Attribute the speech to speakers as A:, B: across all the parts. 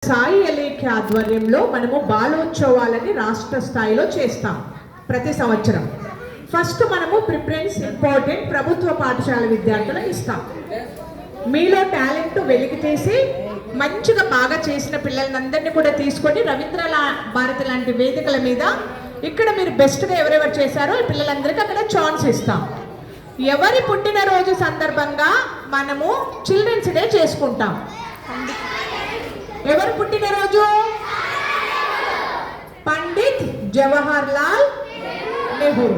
A: సాయి ఎలేఖ్య ఆధ్వర్యంలో మనము బాలోత్సవాలని రాష్ట్ర స్థాయిలో చేస్తాం ప్రతి సంవత్సరం. ఫస్ట్ మనము ప్రిఫరెన్స్ ఇంపార్టెంట్ ప్రభుత్వ పాఠశాల విద్యార్థులకు ఇస్తాం. మీలో టాలెంట్ వెలికితీసి మంచిగా బాగా చేసిన పిల్లలందరినీ కూడా తీసుకొని రవీంద్ర భారతి లాంటి వేదికల మీద ఇక్కడ మీరు బెస్ట్గా ఎవరెవరు చేశారో ఈ పిల్లలందరికీ అక్కడ ఛాన్స్ ఇస్తాం. ఎవరి పుట్టినరోజు సందర్భంగా మనము చిల్డ్రన్స్ డే చేసుకుంటాం. ఎవరు పుట్టినరోజు? పండిత్ జవహర్ లాల్ నెహ్రూ.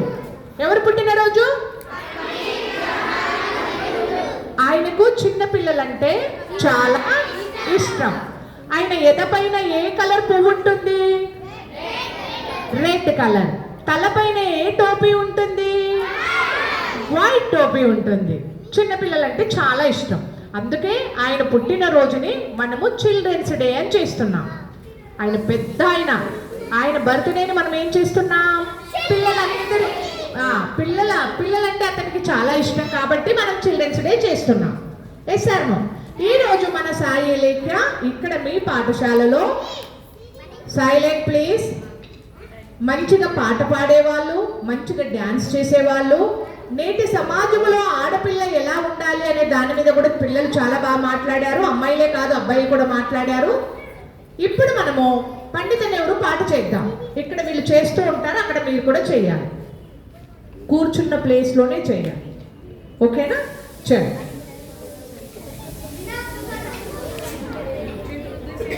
A: ఎవరు పుట్టినరోజు? ఆయనకు చిన్న పిల్లలంటే చాలా ఇష్టం. ఆయన ఎదపైన ఏ కలర్ పువ్వు ఉంటుంది? Red colour. తలపైన ఏ టోపీ ఉంటుంది? వైట్ టోపీ ఉంటుంది. చిన్నపిల్లలంటే చాలా ఇష్టం. అందుకే ఆయన పుట్టినరోజుని మనము చిల్డ్రన్స్ డే అని చేస్తున్నాం. ఆయన పెద్ద ఆయన బర్త్డేని మనం ఏం చేస్తున్నాం? పిల్లలందరూ పిల్లలంటే అతనికి చాలా ఇష్టం కాబట్టి మనం చిల్డ్రన్స్ డే చేస్తున్నాం. Yes sir. ఈరోజు మన సాయి ఎలేఖ్య ఇక్కడ మీ పాఠశాలలో సైలెంట్ ప్లీజ్ మంచిగా పాట పాడేవాళ్ళు, మంచిగా డ్యాన్స్ చేసేవాళ్ళు, నేటి సమాజంలో ఆడపిల్ల ఎలా ఉండాలి అనే దాని మీద కూడా పిల్లలు చాలా బాగా మాట్లాడారు. అమ్మాయిలే కాదు అబ్బాయిలు కూడా మాట్లాడారు. ఇప్పుడు మనము పండిత నెహ్రూ పాట చేద్దాం. ఇక్కడ వీళ్ళు చేస్తూ ఉంటారు, అక్కడ మీరు కూడా చేయాలి. కూర్చున్న ప్లేస్లోనే చేయాలి. ఓకేనా? చేయండి.